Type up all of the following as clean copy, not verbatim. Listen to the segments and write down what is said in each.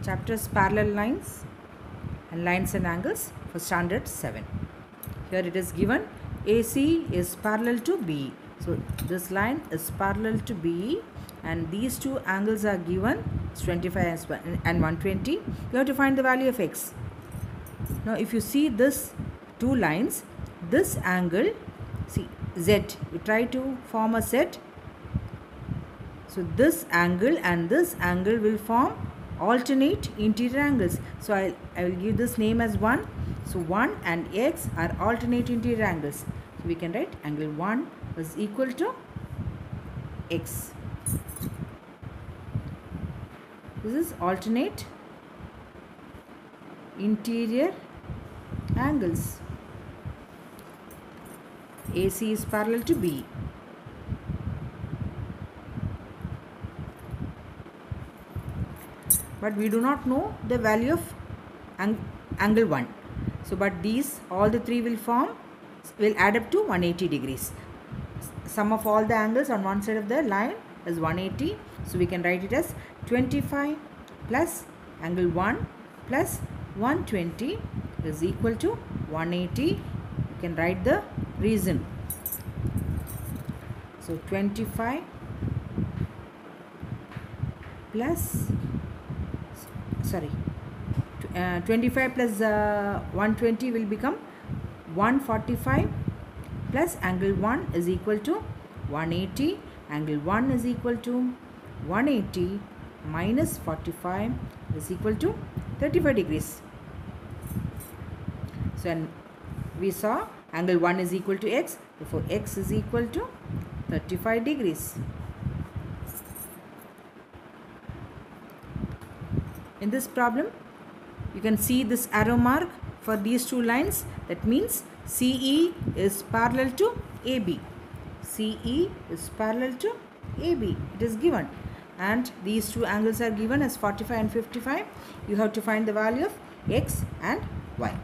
Chapter is parallel lines and lines and angles for standard 7. Here it is given AC is parallel to BE. So this line is parallel to BE and these two angles are given, it's 25 and 120. You have to find the value of x. Now if you see this two lines, this angle, see Z, you try to form a set. So this angle and this angle will form alternate interior angles. So I will give this name as 1. So 1 and x are alternate interior angles. So we can write angle 1 is equal to x. This is alternate interior angles. AC is parallel to B. But we do not know the value of angle 1. So but these all the three will add up to 180 degrees. Sum of all the angles on one side of the line is 180. So we can write it as 25 plus angle 1 plus 120 is equal to 180. You can write the reason. So 25 plus 25 plus 120 will become 145 plus angle 1 is equal to 180. Angle 1 is equal to 180 minus 45 is equal to 35 degrees. So and we saw angle 1 is equal to x, therefore x is equal to 35 degrees. In this problem, you can see this arrow mark for these two lines. That means CE is parallel to AB. CE is parallel to AB. It is given. And these two angles are given as 45 and 55. You have to find the value of x and y.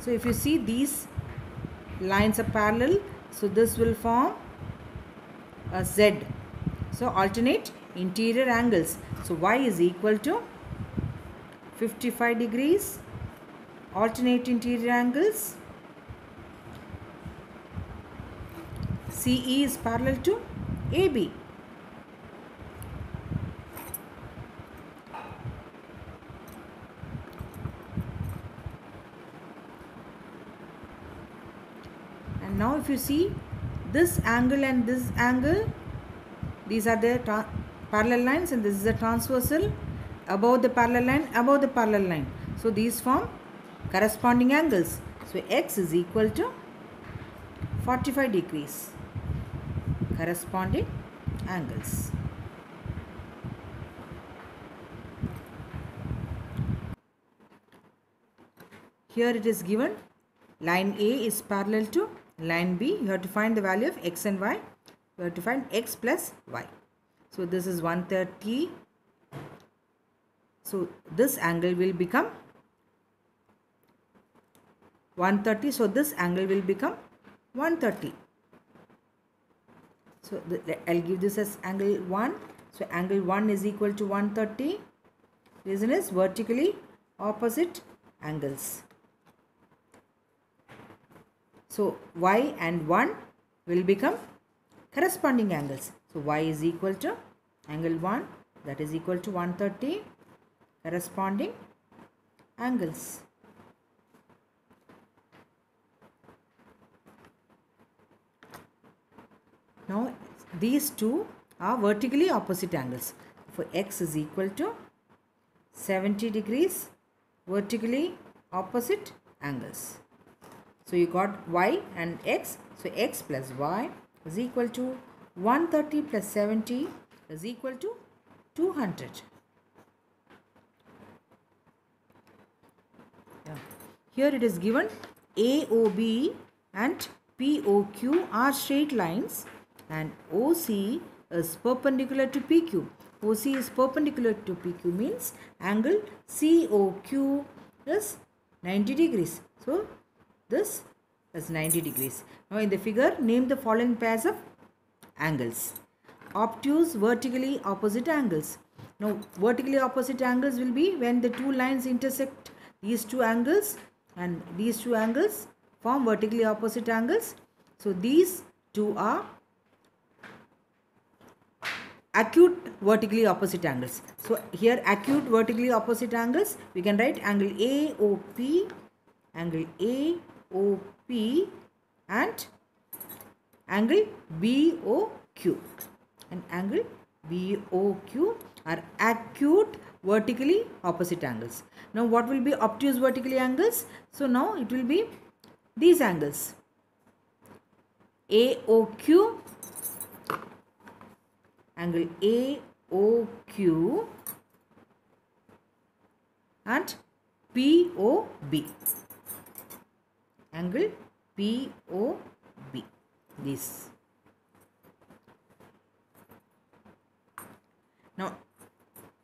So if you see these lines are parallel, so this will form a Z. So alternate interior angles. So y is equal to 55 degrees, alternate interior angles. CE is parallel to AB. And now if you see this angle and this angle, these are the parallel lines and this is the transversal. Above the parallel line, above the parallel line. So these form corresponding angles. So x is equal to 45 degrees. Corresponding angles. Here it is given line A is parallel to line B. You have to find the value of x and y. You have to find x plus y. So this is 130. So this angle will become 130. So this angle will become 130. So I'll give this as angle 1. So angle 1 is equal to 130. Reason is vertically opposite angles. So y and 1 will become corresponding angles. So y is equal to angle 1, that is equal to 130. Corresponding angles. Now these two are vertically opposite angles. For x is equal to 70 degrees, vertically opposite angles. So you got y and x. So x plus y is equal to 130 plus 70 is equal to 200. Here it is given AOB and POQ are straight lines and OC is perpendicular to PQ. OC is perpendicular to PQ means angle COQ is 90 degrees. So this is 90 degrees. Now in the figure, name the following pairs of angles. Obtuse vertically opposite angles. Now vertically opposite angles will be when the two lines intersect these two angles, and these two angles form vertically opposite angles. So these two are acute vertically opposite angles. So here acute vertically opposite angles, we can write angle AOP, angle AOP and angle BOQ, and angle BOQ are acute vertically opposite angles. Now what will be obtuse vertically angles? So now it will be these angles, AOQ, angle AOQ and POB, angle POB, this.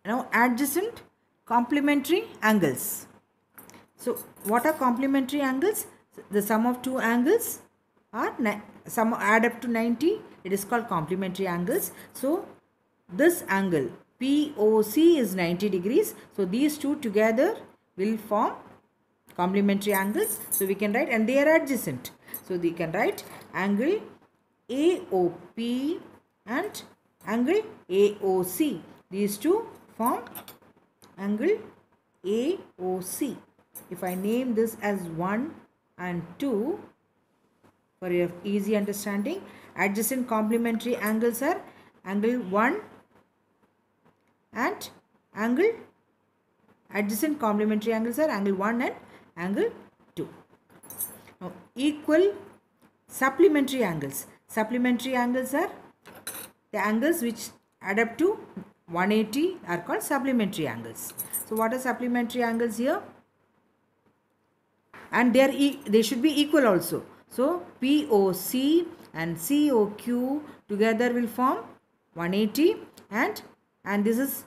Now adjacent complementary angles. So what are complementary angles? The sum of two angles are sum add up to 90. It is called complementary angles. So this angle POC is 90 degrees. So these two together will form complementary angles. So we can write, and they are adjacent. So we can write angle AOP and angle AOC. These two form angle AOC. If I name this as 1 and 2 for your easy understanding, adjacent complementary angles are angle 1 and angle, adjacent complementary angles are angle 1 and angle 2. Now equal supplementary angles. Supplementary angles are the angles which add up to 180 are called supplementary angles. So what are supplementary angles here? And they should be equal also. So POC and COQ together will form 180, and this is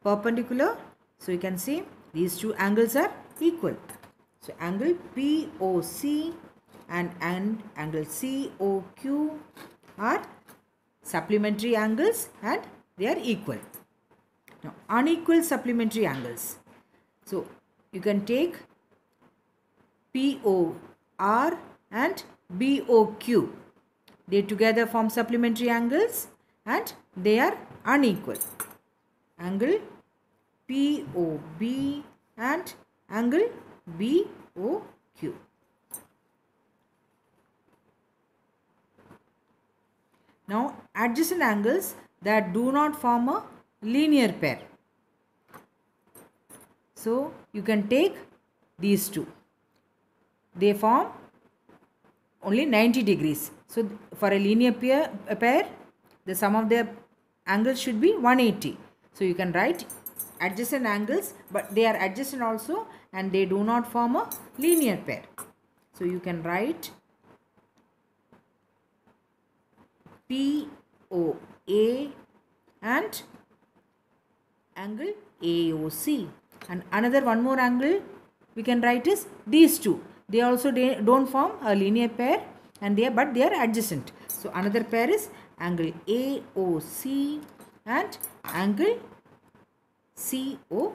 perpendicular. So you can see these two angles are equal. So angle POC and angle COQ are supplementary angles and they are equal. Now unequal supplementary angles. So you can take POR and BOQ. They together form supplementary angles and they are unequal. Angle POB and angle BOQ. Now adjacent angles that do not form a linear pair. So you can take these two. They form only 90 degrees. So for a linear pair, the sum of their angles should be 180. So you can write adjacent angles, but they are adjacent also and they do not form a linear pair. So you can write POA and angle AOC, and another one more angle we can write is these two. They also don't form a linear pair, and they are adjacent. So another pair is angle AOC and angle COQ.